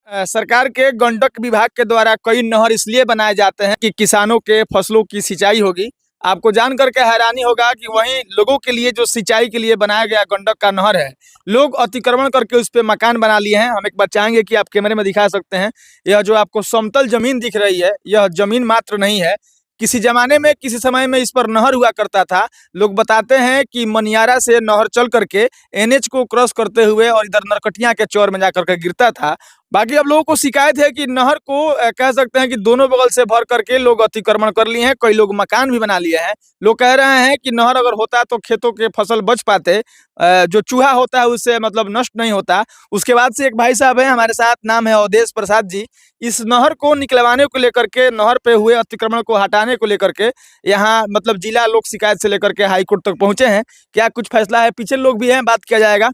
सरकार के गंडक विभाग के द्वारा कई नहर इसलिए बनाए जाते हैं कि किसानों के फसलों की सिंचाई होगी। आपको जान करके हैरानी होगा कि वहीं लोगों के लिए जो सिंचाई के लिए बनाया गया गंडक का नहर है, लोग अतिक्रमण करके उस पे मकान बना लिए हैं। हम एक बात चाहेंगे कि आप कैमरे में दिखा सकते हैं। यह जो आपको समतल जमीन दिख रही है, यह जमीन मात्र नहीं है। किसी जमाने में, किसी समय में इस पर नहर हुआ करता था। लोग बताते हैं कि मनियारा से नहर चल करके एनएच को क्रॉस करते हुए और इधर नरकटिया के चौर में जाकर के गिरता था। बाकी अब लोगों को शिकायत है कि नहर को कह सकते हैं कि दोनों बगल से भर करके लोग अतिक्रमण कर लिए हैं, कई लोग मकान भी बना लिए हैं। लोग कह रहे हैं कि नहर अगर होता तो खेतों के फसल बच पाते, जो चूहा होता है उससे मतलब नष्ट नहीं होता। उसके बाद से एक भाई साहब हैं हमारे साथ, नाम है अवधेश प्रसाद जी। इस नहर को निकलवाने को लेकर के, नहर पे हुए अतिक्रमण को हटाने को लेकर के यहाँ मतलब जिला लोक शिकायत से लेकर के हाई कोर्ट तक पहुंचे हैं। क्या कुछ फैसला है? पीछे लोग भी हैं, बात किया जाएगा।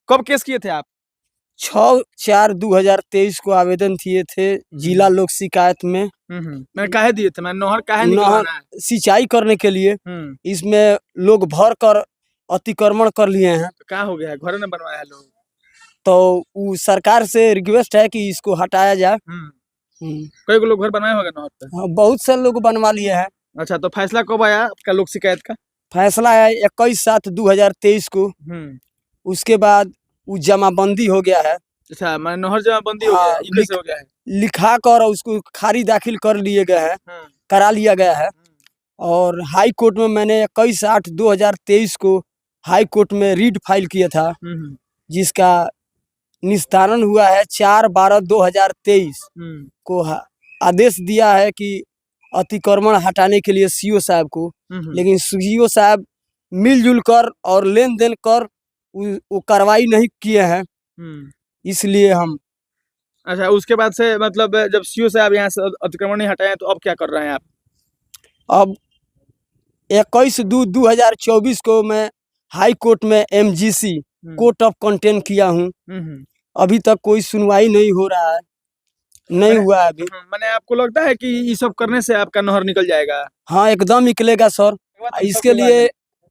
कब केस किए थे आप? 6/4/2023 को आवेदन दिए थे जिला लोक शिकायत में। मैंने काहे दिए थे? मैं नहर काहे नहर निकलवाना है? सिंचाई करने के लिए। इसमें लोग भर कर अतिक्रमण कर लिए हैं, तो क्या हो गया है? घर में बनवाया है लोग। तो सरकार से रिक्वेस्ट है कि इसको हटाया जाए। कई लोग घर बनाए होंगे नहर पे। हाँ, बहुत से लोग बनवा लिए हैं। अच्छा, तो फैसला कब आया आपका लोक शिकायत का? फैसला है 21/7/2023 को। उसके बाद वो जमाबंदी हो गया है। अच्छा, मैं नहर जमाबंदी हो गया है, ये कैसे हो गया है? लिखा कर उसको खारिज दाखिल कर लिए गए हैं, करा लिया गया है। और हाई कोर्ट में मैंने 21/8/2023 को हाई कोर्ट में रीड फाइल किया था, जिसका निस्तारण हुआ है 4/12/2023 को। आदेश दिया है कि अतिक्रमण हटाने के लिए सीओ साहब को, लेकिन सीओ साहब मिलजुल कर और लेन देन कर वो कार्रवाई नहीं किए हैं, इसलिए हम। अच्छा, उसके बाद से मतलब जब सीओ साहब यहाँ से अतिक्रमण नहीं हटाए तो अब क्या कर रहे हैं आप? अब 21/2/2024 को मैं हाई कोर्ट में MGC कोर्ट ऑफ कंटेम्प्ट किया हूँ। अभी तक कोई सुनवाई नहीं हो रहा है, नहीं हुआ है अभी। मैंने आपको लगता है कि ये सब करने से आपका नहर निकल जाएगा? हाँ, एकदम निकलेगा सर। इसके लिए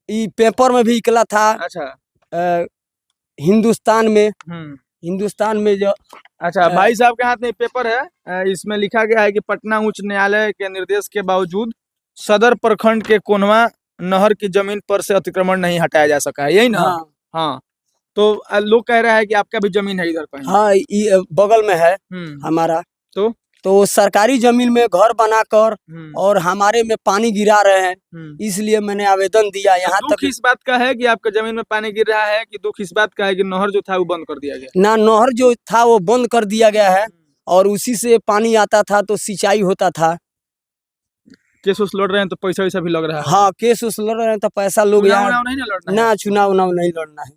ये पेपर में भी निकला था। अच्छा, हिंदुस्तान में जो। अच्छा, भाई साहब के हाथ में पेपर है, इसमें लिखा गया है कि पटना उच्च न्यायालय के निर्देश के बावजूद सदर प्रखंड के कोनवा नहर की जमीन पर से अतिक्रमण नहीं हटाया जा सका है, यही ना? हाँ। तो लोग कह रहा है कि आपका भी जमीन है इधर कहीं। हाँ, ये बगल में है हमारा। तो सरकारी जमीन में घर बनाकर और हमारे में पानी गिरा रहे हैं, इसलिए मैंने आवेदन दिया। यहाँ तक इस बात का है कि आपके जमीन में पानी गिर रहा है, कि दुख इस बात का है कि नहर जो था वो बंद कर दिया गया? ना, नहर जो था वो बंद कर दिया गया है और उसी से पानी आता था तो सिंचाई होता था। केस उस लड़ रहे हैं तो पैसा वैसा भी लग रहा है। हाँ, केस उस लड़ रहे हैं तो पैसा लोग यहाँ ना, चुनाव नहीं लड़ना है।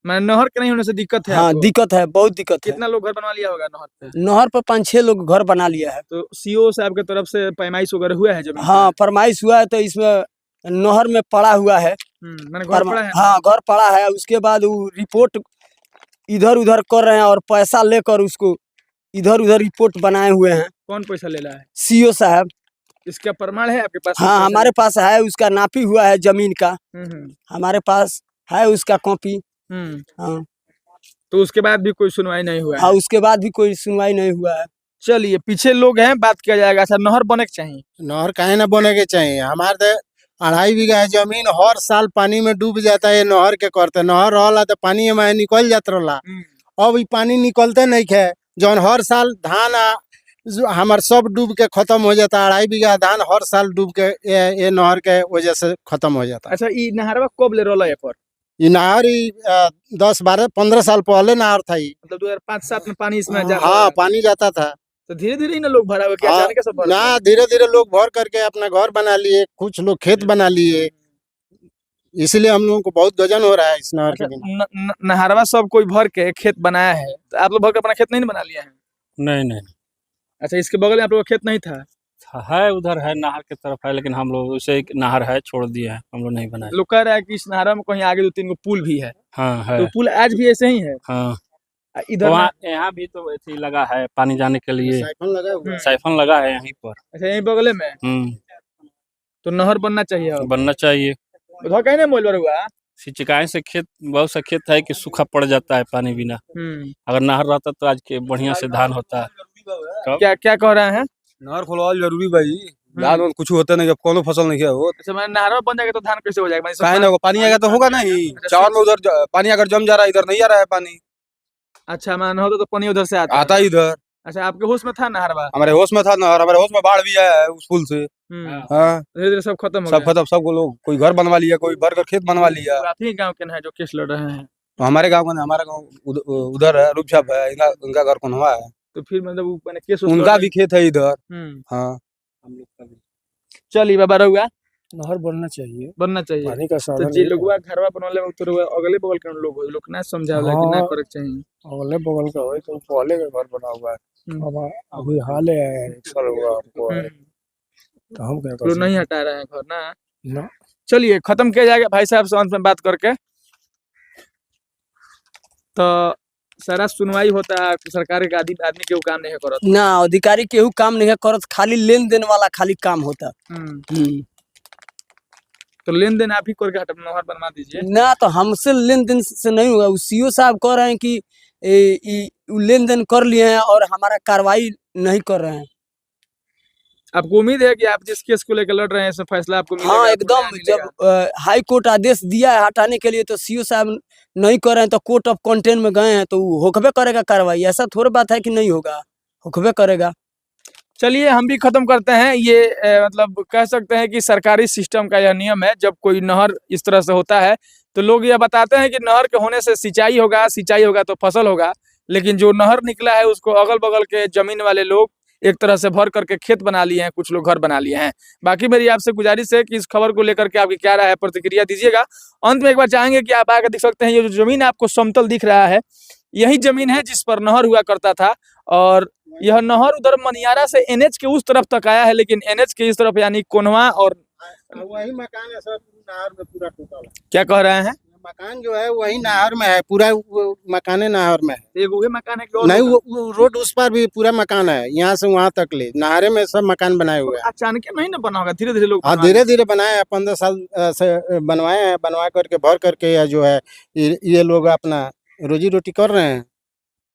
मैं नहर के नहीं होने से दिक्कत है? हाँ, दिक्कत है, बहुत दिक्कत है। कितना लोग घर बना लिया होगा नहर पे? नहर पर 5-6 लोग घर बना लिया है। तो सीओ साहब के तरफ से पैमाइश वगैरह हुआ है जमीन? हाँ, फरमाइश हुआ है, तो इसमें नहर में पड़ा हुआ है। मैंने घर पड़ा है? हाँ, घर पड़ा है। उसके बाद वो रिपोर्ट इधर उधर कर रहे हैं और पैसा लेकर उसको इधर उधर रिपोर्ट बनाए हुए हैं। कौन पैसा ले रहा है? सीओ साहब। इसका प्रमाण है आपके पास? हाँ, हमारे पास है, उसका नापी हुआ है जमीन का। हमारे पास है उसका कॉपी। हाँ, तो उसके बाद भी कोई सुनवाई नहीं हुआ? हाँ, उसके बाद भी कोई सुनवाई नहीं हुआ है। चलिए, पीछे लोग हैं, बात किया जाएगा। अच्छा, नहर बने के चाहिए? नहर काहे ना बने के चाहिए? हमारे 2.5 बीघा है जमीन, हर साल पानी में डूब जाता है। नहर के करते नहर रहला तो पानी में निकल जात रहला। अब ये पानी निकलते नहीं है, जौन हर साल धान हमार सब डूब के खत्म हो जाता। 2.5 बीघा धान हर साल डूब के ये नहर के वजह से खत्म हो जाता। अच्छा, ये नहरवा कब ले रहा है पर? ये नहर 10, 12, 15 साल पहले नहर था। मतलब 2005-7 में पानी इसमें हाँ, पानी जाता था। तो धीरे धीरे ही ना लोग भरा हुआ? क्या जाने के सब ना, धीरे धीरे लोग भर करके अपना घर बना लिए, कुछ लोग खेत बना लिए, इसलिए हम लोगों को बहुत गजन हो रहा है इस नहर के बिना। नहरवा सब कोई भर के खेत बनाया है, तो आप लोग भर के अपना खेत नहीं बना लिया है? नहीं। अच्छा, इसके बगल में आप लोग खेत नहीं था? है, उधर है, नहर की तरफ है, लेकिन हम लोग उसे नहर है छोड़ दिए हैं, हम लोग नहीं बनाए। लोग कह रहा है कि इस नहर में कहीं आगे 2-3 पुल भी है। हाँ, है। तो पुल आज भी ऐसे ही है? हाँ, इधर यहाँ भी तो ऐसे ही लगा है, पानी जाने के लिए साइफन लगा है यहीं पर। अच्छा, यहीं बगल में? तो नहर बनना चाहिए? बनना चाहिए। उधर कहीं नहीं मोल हुआ? सिंचाई से खेत बहुत सा खेत है कि सूखा पड़ जाता है पानी बिना। अगर नहर रहता तो आज के बढ़िया से धान होता। क्या क्या कह रहे हैं? नहर खुलवाल जरूरी भाई, धान वान कुछ होता नहीं, जब कोनो फसल नहीं है वो अच्छा, मैंने नहर बन जाएगा तो धान कैसे हो जाएगा? काहे ना होगा, पानी आएगा तो होगा नहीं। चावल में उधर पानी अगर जम जा रहा है, इधर नहीं आ रहा है पानी। अच्छा, मैंने होता तो पानी उधर से आता आता है। ही इधर। अच्छा, आपके होश में था नहर बा? हमारे होश में था नहर, हमारे होश में बाढ़ भी आया है उस पुल से। हाँ, धीरे धीरे सब खत्म हो सब गया। खत्म, सब लोग कोई घर बनवा लिया, कोई भर कर खेत बनवा लिया। आप ही गांव के हैं जो केस लड़ रहे हैं? तो हमारे गाँव में, हमारा गाँव उधर है, रूपछाप है, इनका घर कौनवा है। तो फिर मतलब मैंने केस उनका भी खेत है इधर। हाँ, चलिए बाबा रहुआ नहर बनना चाहिए, बनना चाहिए। पानी का तो साधन जे लोगवा घरवा बनवले में तो अगले बगल के लोग हो, लोग ना समझावला कि ना हाँ। करे के चाहिए। अगले बगल का हो तो पहले का घर बना हुआ है, अब अभी हाल है, एक साल हुआ हमको है, तो हम क्या कर लोग नहीं सकते हटा रहे हैं घर ना। ना। चलिए खत्म किया जाएगा भाई साहब से अंत में बात करके। तो सारा सुनवाई होता है, सरकार के आदमी के काम नहीं करत। ना अधिकारी केहू काम नहीं करत, खाली लेन देन वाला खाली काम होता। तो लेन देन आप ही करके नहर बनवा दीजिए। ना तो हमसे लेन देन से नहीं हुआ, सीओ साहब कह रहे हैं कि लेन देन कर लिए हैं और हमारा कार्रवाई नहीं कर रहे हैं। आपको उम्मीद है कि आप जिस केस को लेकर लड़ रहे हैं इसमें फैसला आपको मिलेगा? हाँ एकदम, जब हाई कोर्ट आदेश दिया है हटाने के लिए तो सीओ साहब नहीं कर रहे हैं, तो कोर्ट ऑफ कंटेंट में गए हैं तो होकबे करेगा कार्रवाई। ऐसा थोड़ी बात है कि नहीं होगा, होकबे करेगा। चलिए हम भी खत्म करते हैं ये। मतलब कह सकते हैं कि सरकारी सिस्टम का यह नियम है, जब कोई नहर इस तरह से होता है तो लोग यह बताते हैं कि नहर के होने से सिंचाई होगा तो फसल होगा, लेकिन जो नहर निकला है उसको अगल बगल के जमीन वाले लोग एक तरह से भर करके खेत बना लिए हैं, कुछ लोग घर बना लिए हैं। बाकी मेरी आपसे गुजारिश है कि इस खबर को लेकर के आपकी क्या राय है, प्रतिक्रिया दीजिएगा। अंत में एक बार चाहेंगे कि आप आकर देख सकते हैं, ये जो जमीन आपको समतल दिख रहा है यही जमीन है जिस पर नहर हुआ करता था, और यह नहर उधर मनियारा से एनएच के उस तरफ तक आया है, लेकिन एनएच के इस तरफ यानी कोनवा और वही मकान है सर, नहर में पूरा टूटा हुआ। क्या कह रहे हैं? मकान जो है वही नहर में है, पूरा मकान नहर में है। एक वही मकान है कि और नहीं, वो रोड उस पर भी पूरा मकान है, यहाँ से वहाँ तक ले नहरे में सब मकान बनाए हुए हैं। अचानक नहीं ना बना होगा, धीरे धीरे लोग हाँ, धीरे धीरे बनाए हैं, 15 साल से बनवाए हैं, बनवा करके भर करके जो है ये लोग अपना रोजी रोटी कर रहे हैं।